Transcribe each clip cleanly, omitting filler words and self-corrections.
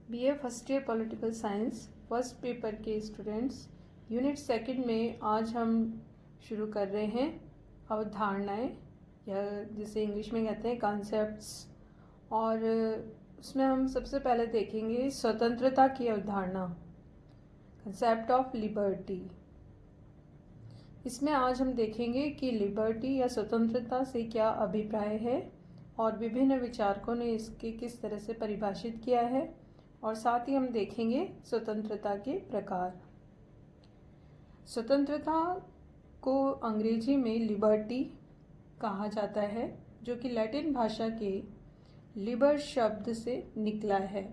BA first year political science first paper के students unit second में आज हम शुरू कर रहे हैं अवधारणाएं या जिसे इंग्लिश में कहते हैं कॉन्सेप्ट्स। और उसमें हम सबसे पहले देखेंगे स्वतंत्रता की अवधारणा, कंसेप्ट ऑफ लिबर्टी। इसमें आज हम देखेंगे कि लिबर्टी या स्वतंत्रता से क्या अभिप्राय है और विभिन्न विचारकों ने इसके किस तरह से परिभाषित किया है, और साथ ही हम देखेंगे स्वतंत्रता के प्रकार। स्वतंत्रता को अंग्रेजी में लिबर्टी कहा जाता है, जो कि लैटिन भाषा के लिबर शब्द से निकला है।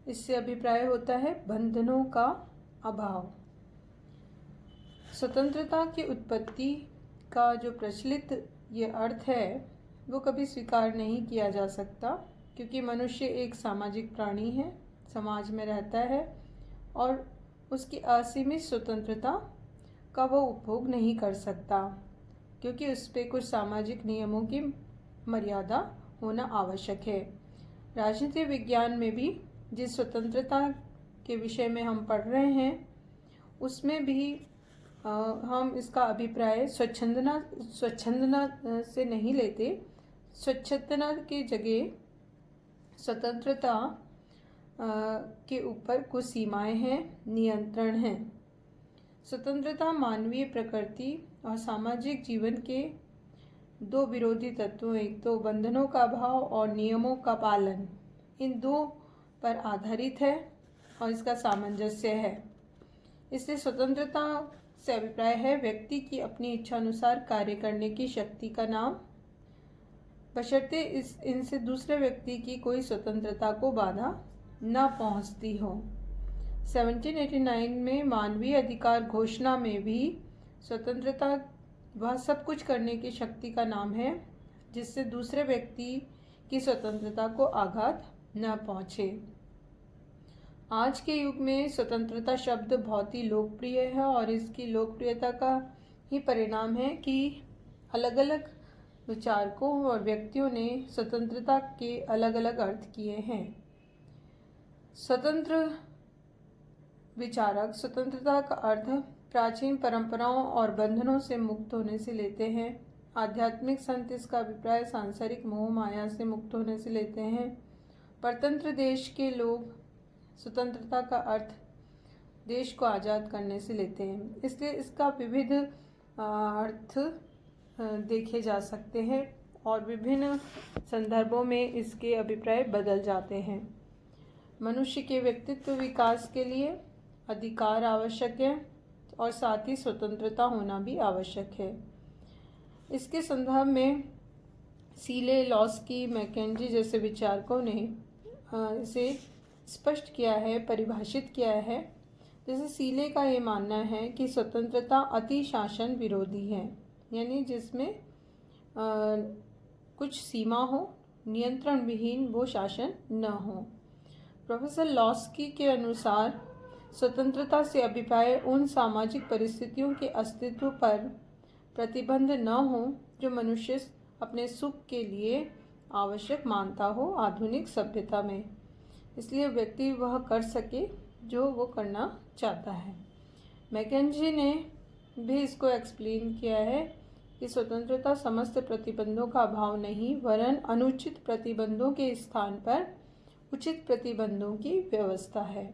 इससे अभिप्राय होता है बंधनों का अभाव। स्वतंत्रता की उत्पत्ति का जो प्रचलित ये अर्थ है वो कभी स्वीकार नहीं किया जा सकता, क्योंकि मनुष्य एक सामाजिक प्राणी है, समाज में रहता है और उसकी असीमित स्वतंत्रता का वो उपभोग नहीं कर सकता, क्योंकि उस पर कुछ सामाजिक नियमों की मर्यादा होना आवश्यक है। राजनीति विज्ञान में भी जिस स्वतंत्रता के विषय में हम पढ़ रहे हैं उसमें भी हम इसका अभिप्राय स्वच्छंदना से नहीं लेते। स्वच्छंदना की जगह स्वतंत्रता के ऊपर कुछ सीमाएं हैं, नियंत्रण हैं। स्वतंत्रता मानवीय प्रकृति और सामाजिक जीवन के दो विरोधी तत्वों, एक तो बंधनों का अभाव और नियमों का पालन, इन दो पर आधारित है और इसका सामंजस्य है। इसलिए स्वतंत्रता से अभिप्राय है व्यक्ति की अपनी इच्छा अनुसार कार्य करने की शक्ति का नाम, बशर्ते इनसे दूसरे व्यक्ति की कोई स्वतंत्रता को बाधा न पहुंचती हो। 1789 में मानवीय अधिकार घोषणा में भी स्वतंत्रता वह सब कुछ करने की शक्ति का नाम है जिससे दूसरे व्यक्ति की स्वतंत्रता को आघात न पहुंचे। आज के युग में स्वतंत्रता शब्द बहुत ही लोकप्रिय है और इसकी लोकप्रियता का ही परिणाम है कि अलग अलग विचारकों और व्यक्तियों ने स्वतंत्रता के अलग अलग अर्थ किए हैं। स्वतंत्र विचारक स्वतंत्रता का अर्थ प्राचीन परंपराओं और बंधनों से मुक्त होने से लेते हैं। आध्यात्मिक संत इसका अभिप्राय सांसारिक मोह माया से मुक्त होने से लेते हैं। परतंत्र देश के लोग स्वतंत्रता का अर्थ देश को आज़ाद करने से लेते हैं। इसलिए इसका विविध अर्थ देखे जा सकते हैं और विभिन्न संदर्भों में इसके अभिप्राय बदल जाते हैं। मनुष्य के व्यक्तित्व विकास के लिए अधिकार आवश्यक है और साथ ही स्वतंत्रता होना भी आवश्यक है। इसके संदर्भ में सीले, लॉस्की, मैकेंजी जैसे विचारकों ने इसे स्पष्ट किया है, परिभाषित किया है। जैसे सीले का ये मानना है कि स्वतंत्रता अति शासन विरोधी है, यानी जिसमें कुछ सीमा हो, नियंत्रण विहीन वो शासन न हो। प्रोफेसर लॉस्की के अनुसार स्वतंत्रता से अभिप्राय उन सामाजिक परिस्थितियों के अस्तित्व पर प्रतिबंध न हो जो मनुष्य अपने सुख के लिए आवश्यक मानता हो आधुनिक सभ्यता में। इसलिए व्यक्ति वह कर सके जो वो करना चाहता है। मैकेंजी ने भी इसको एक्सप्लेन किया है कि स्वतंत्रता समस्त प्रतिबंधों का अभाव नहीं, वरन अनुचित प्रतिबंधों के स्थान पर उचित प्रतिबंधों की व्यवस्था है।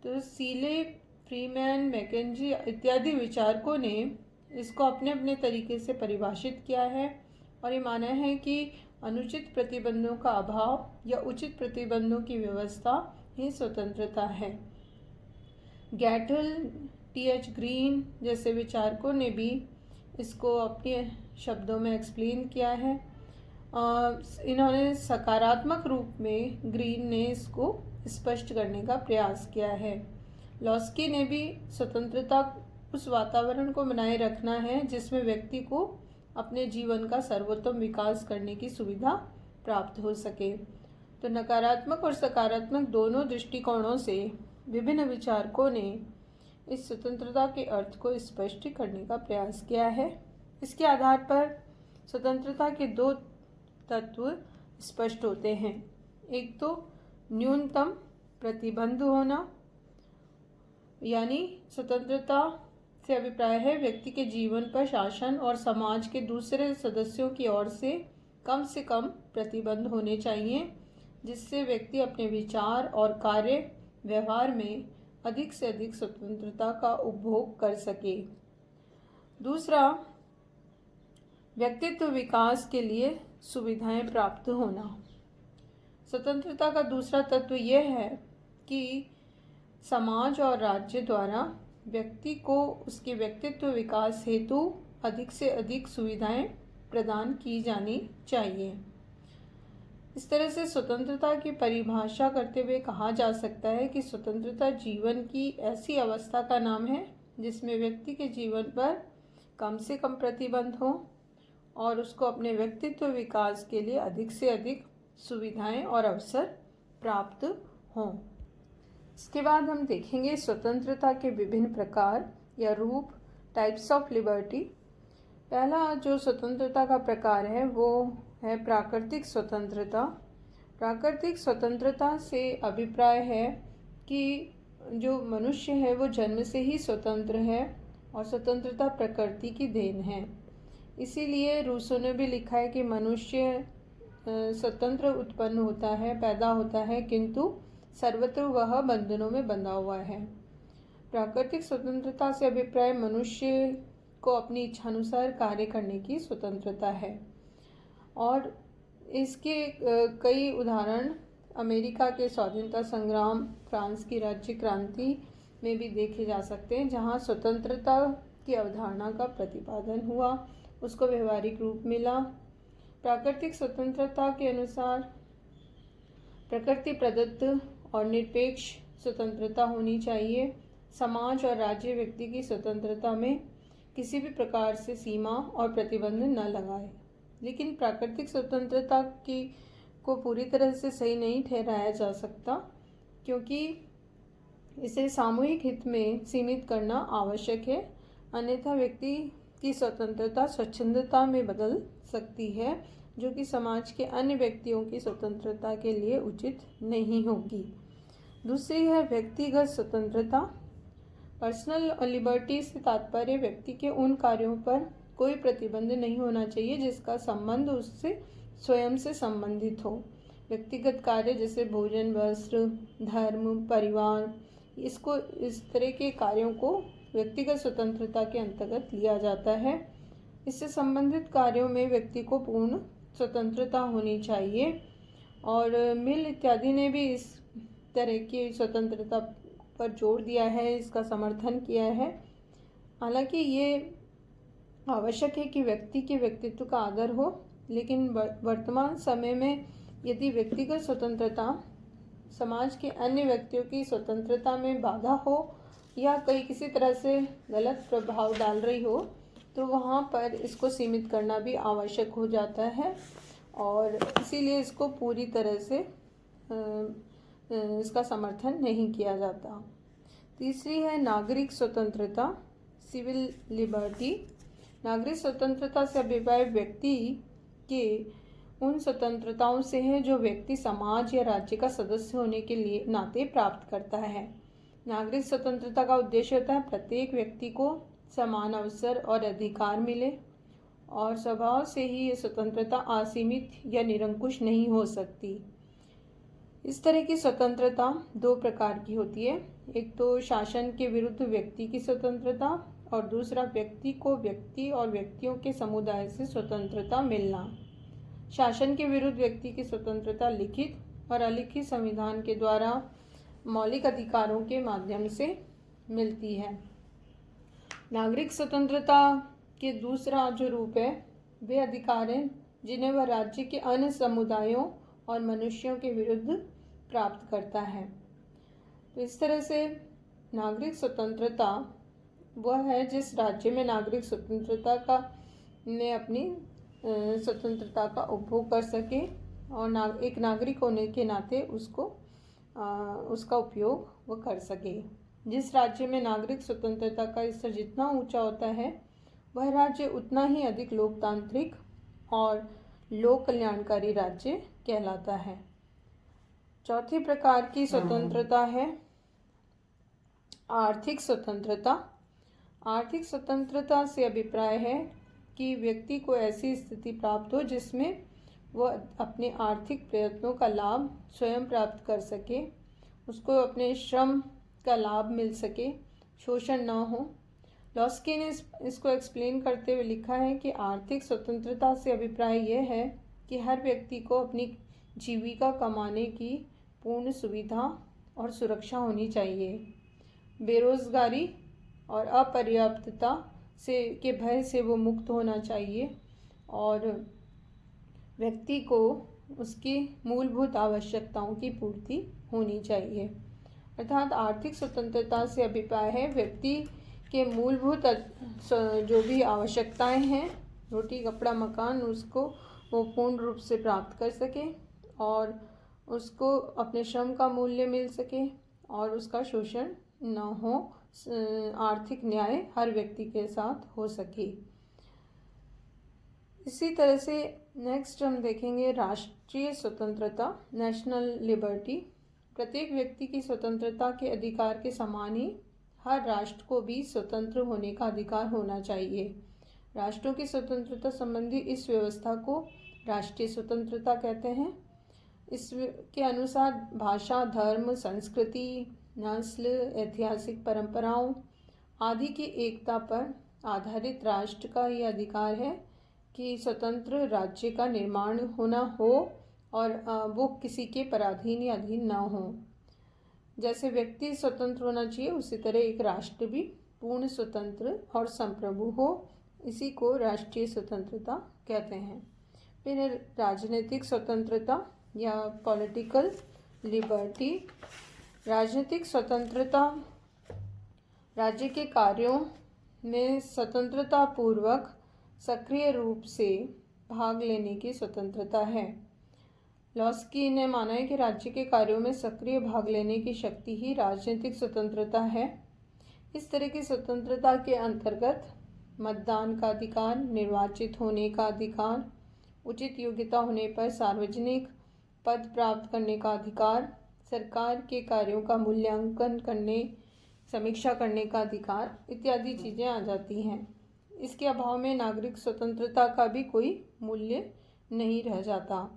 तो सीले, फ्रीमैन, मैकेंजी इत्यादि विचारकों ने इसको अपने अपने तरीके से परिभाषित किया है और ये माना है कि अनुचित प्रतिबंधों का अभाव या उचित प्रतिबंधों की व्यवस्था ही स्वतंत्रता है। गैटल, टी.एच. ग्रीन जैसे विचारकों ने भी इसको अपने शब्दों में एक्सप्लेन किया है। इन्होंने सकारात्मक रूप में ग्रीन ने इसको स्पष्ट करने का प्रयास किया है। लॉस्की ने भी स्वतंत्रता उस वातावरण को बनाए रखना है जिसमें व्यक्ति को अपने जीवन का सर्वोत्तम विकास करने की सुविधा प्राप्त हो सके। तो नकारात्मक और सकारात्मक दोनों दृष्टिकोणों से विभिन्न विचारकों ने इस स्वतंत्रता के अर्थ को स्पष्ट करने का प्रयास किया है। इसके आधार पर स्वतंत्रता के दो तत्व स्पष्ट होते हैं। एक तो न्यूनतम प्रतिबंध होना, यानी स्वतंत्रता से अभिप्राय है व्यक्ति के जीवन पर शासन और समाज के दूसरे सदस्यों की ओर से कम प्रतिबंध होने चाहिए, जिससे व्यक्ति अपने विचार और कार्य व्यवहार में अधिक से अधिक स्वतंत्रता का उपभोग कर सके। दूसरा, व्यक्तित्व विकास के लिए सुविधाएं प्राप्त होना। स्वतंत्रता का दूसरा तत्व यह है कि समाज और राज्य द्वारा व्यक्ति को उसके व्यक्तित्व विकास हेतु अधिक से अधिक सुविधाएं प्रदान की जानी चाहिए। इस तरह से स्वतंत्रता की परिभाषा करते हुए कहा जा सकता है कि स्वतंत्रता जीवन की ऐसी अवस्था का नाम है जिसमें व्यक्ति के जीवन पर कम से कम प्रतिबंध हो और उसको अपने व्यक्तित्व विकास के लिए अधिक से अधिक सुविधाएं और अवसर प्राप्त हों। इसके बाद हम देखेंगे स्वतंत्रता के विभिन्न प्रकार या रूप, टाइप्स ऑफ लिबर्टी। पहला जो स्वतंत्रता का प्रकार है वो है प्राकृतिक स्वतंत्रता। प्राकृतिक स्वतंत्रता से अभिप्राय है कि जो मनुष्य है वो जन्म से ही स्वतंत्र है और स्वतंत्रता प्रकृति की देन है। इसीलिए रूसो ने भी लिखा है कि मनुष्य स्वतंत्र उत्पन्न होता है, पैदा होता है, किंतु सर्वत्र वह बंधनों में बंधा हुआ है। प्राकृतिक स्वतंत्रता से अभिप्राय मनुष्य को अपनी इच्छानुसार कार्य करने की स्वतंत्रता है और इसके कई उदाहरण अमेरिका के स्वाधीनता संग्राम, फ्रांस की राज्य क्रांति में भी देखे जा सकते हैं, जहां स्वतंत्रता की अवधारणा का प्रतिपादन हुआ, उसको व्यवहारिक रूप मिला। प्राकृतिक स्वतंत्रता के अनुसार प्रकृति प्रदत्त और निरपेक्ष स्वतंत्रता होनी चाहिए। समाज और राज्य व्यक्ति की स्वतंत्रता में किसी भी प्रकार से सीमा और प्रतिबंध न लगाए। लेकिन प्राकृतिक स्वतंत्रता को पूरी तरह से सही नहीं ठहराया जा सकता, क्योंकि इसे सामूहिक हित में सीमित करना आवश्यक है, अन्यथा व्यक्ति की स्वतंत्रता स्वच्छंदता में बदल सकती है, जो कि समाज के अन्य व्यक्तियों की स्वतंत्रता के लिए उचित नहीं होगी। दूसरी है व्यक्तिगत स्वतंत्रता। पर्सनल लिबर्टी से तात्पर्य व्यक्ति के उन कार्यों पर कोई प्रतिबंध नहीं होना चाहिए जिसका संबंध उससे स्वयं से संबंधित हो। व्यक्तिगत कार्य जैसे भोजन, वस्त्र, धर्म, परिवार, इस तरह के कार्यों को व्यक्तिगत स्वतंत्रता के अंतर्गत लिया जाता है। इससे संबंधित कार्यों में व्यक्ति को पूर्ण स्वतंत्रता होनी चाहिए और मिल इत्यादि ने भी इस तरह की स्वतंत्रता पर जोर दिया है, इसका समर्थन किया है। हालांकि ये आवश्यक है कि व्यक्ति के व्यक्तित्व का आदर हो, लेकिन वर्तमान समय में यदि व्यक्तिगत स्वतंत्रता समाज के अन्य व्यक्तियों की स्वतंत्रता में बाधा हो या किसी तरह से गलत प्रभाव डाल रही हो, तो वहाँ पर इसको सीमित करना भी आवश्यक हो जाता है और इसीलिए इसको पूरी तरह से इसका समर्थन नहीं किया जाता। तीसरी है नागरिक स्वतंत्रता, सिविल लिबर्टी। नागरिक स्वतंत्रता से अभिप्राय व्यक्ति के उन स्वतंत्रताओं से है जो व्यक्ति समाज या राज्य का सदस्य होने के लिए नाते प्राप्त करता है। नागरिक स्वतंत्रता का उद्देश्य होता है प्रत्येक व्यक्ति को समान अवसर और अधिकार मिले और स्वभाव से ही ये स्वतंत्रता असीमित या निरंकुश नहीं हो सकती। इस तरह की स्वतंत्रता दो प्रकार की होती है, एक तो शासन के विरुद्ध व्यक्ति की स्वतंत्रता और दूसरा व्यक्ति को व्यक्ति और व्यक्तियों के समुदाय से स्वतंत्रता मिलना। शासन के विरुद्ध व्यक्ति की स्वतंत्रता लिखित और अलिखित संविधान के द्वारा मौलिक अधिकारों के माध्यम से मिलती है। नागरिक स्वतंत्रता के दूसरा जो रूप है वे अधिकार हैं जिन्हें वह राज्य के अन्य समुदायों और मनुष्यों के विरुद्ध प्राप्त करता है। तो इस तरह से नागरिक स्वतंत्रता वह है जिस राज्य में नागरिक स्वतंत्रता का ने अपनी स्वतंत्रता का उपभोग कर सके और एक नागरिक होने के नाते उसका उपयोग वह कर सके। जिस राज्य में नागरिक स्वतंत्रता का स्तर जितना ऊंचा होता है वह राज्य उतना ही अधिक लोकतांत्रिक और लोक कल्याणकारी राज्य कहलाता है। चौथी प्रकार की स्वतंत्रता है आर्थिक स्वतंत्रता। आर्थिक स्वतंत्रता से अभिप्राय है कि व्यक्ति को ऐसी स्थिति प्राप्त हो जिसमें वह अपने आर्थिक प्रयत्नों का लाभ स्वयं प्राप्त कर सके, उसको अपने श्रम का लाभ मिल सके, शोषण न हो। लॉस्की ने इसको एक्सप्लेन करते हुए लिखा है कि आर्थिक स्वतंत्रता से अभिप्राय यह है कि हर व्यक्ति को अपनी जीविका कमाने की पूर्ण सुविधा और सुरक्षा होनी चाहिए। बेरोजगारी और अपर्याप्तता के भय से वो मुक्त होना चाहिए और व्यक्ति को उसकी मूलभूत आवश्यकताओं की पूर्ति होनी चाहिए। अर्थात आर्थिक स्वतंत्रता से अभिप्राय है व्यक्ति के मूलभूत जो भी आवश्यकताएं हैं, रोटी कपड़ा मकान, उसको वो पूर्ण रूप से प्राप्त कर सके और उसको अपने श्रम का मूल्य मिल सके और उसका शोषण न हो, आर्थिक न्याय हर व्यक्ति के साथ हो सके। इसी तरह से नेक्स्ट हम देखेंगे राष्ट्रीय स्वतंत्रता, नेशनल लिबर्टी। प्रत्येक व्यक्ति की स्वतंत्रता के अधिकार के समान ही हर राष्ट्र को भी स्वतंत्र होने का अधिकार होना चाहिए। राष्ट्रों की स्वतंत्रता संबंधी इस व्यवस्था को राष्ट्रीय स्वतंत्रता कहते हैं। इसके अनुसार भाषा, धर्म, संस्कृति, नस्ल, ऐतिहासिक परंपराओं आदि की एकता पर आधारित राष्ट्र का यह अधिकार है कि स्वतंत्र राज्य का निर्माण होना हो और वो किसी के पराधीन या अधीन न हो। जैसे व्यक्ति स्वतंत्र होना चाहिए उसी तरह एक राष्ट्र भी पूर्ण स्वतंत्र और संप्रभु हो, इसी को राष्ट्रीय स्वतंत्रता कहते हैं। फिर राजनीतिक स्वतंत्रता या पॉलिटिकल लिबर्टी। राजनीतिक स्वतंत्रता राज्य के कार्यों में स्वतंत्रता पूर्वक सक्रिय रूप से भाग लेने की स्वतंत्रता है। लॉस्की ने माना है कि राज्य के कार्यों में सक्रिय भाग लेने की शक्ति ही राजनीतिक स्वतंत्रता है। इस तरह की स्वतंत्रता के अंतर्गत मतदान का अधिकार, निर्वाचित होने का अधिकार, उचित योग्यता होने पर सार्वजनिक पद प्राप्त करने का अधिकार, सरकार के कार्यों का मूल्यांकन करने, समीक्षा करने का अधिकार इत्यादि चीज़ें आ जाती हैं। इसके अभाव में नागरिक स्वतंत्रता का भी कोई मूल्य नहीं रह जाता।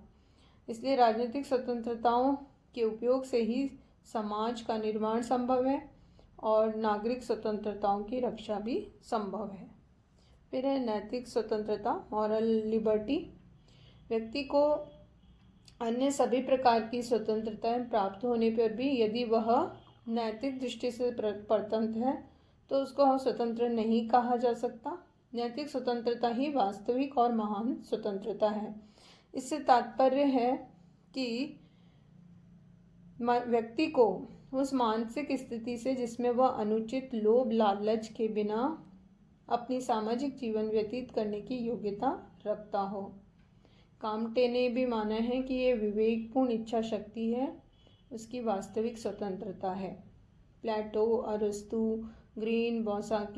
इसलिए राजनीतिक स्वतंत्रताओं के उपयोग से ही समाज का निर्माण संभव है और नागरिक स्वतंत्रताओं की रक्षा भी संभव है। फिर है नैतिक स्वतंत्रता, मॉरल लिबर्टी। व्यक्ति को अन्य सभी प्रकार की स्वतंत्रताएं प्राप्त होने पर भी यदि वह नैतिक दृष्टि से परतंत्र है तो उसको स्वतंत्र नहीं कहा जा सकता। नैतिक स्वतंत्रता ही वास्तविक और महान स्वतंत्रता है। इससे तात्पर्य है कि व्यक्ति को उस मानसिक स्थिति से जिसमें वह अनुचित लोभ लालच के बिना अपनी सामाजिक जीवन व्यतीत करने की योग्यता रखता हो। काम्टे ने भी माना है कि ये विवेकपूर्ण इच्छा शक्ति है, उसकी वास्तविक स्वतंत्रता है। प्लेटो, अरस्तु, ग्रीन, बौसाकी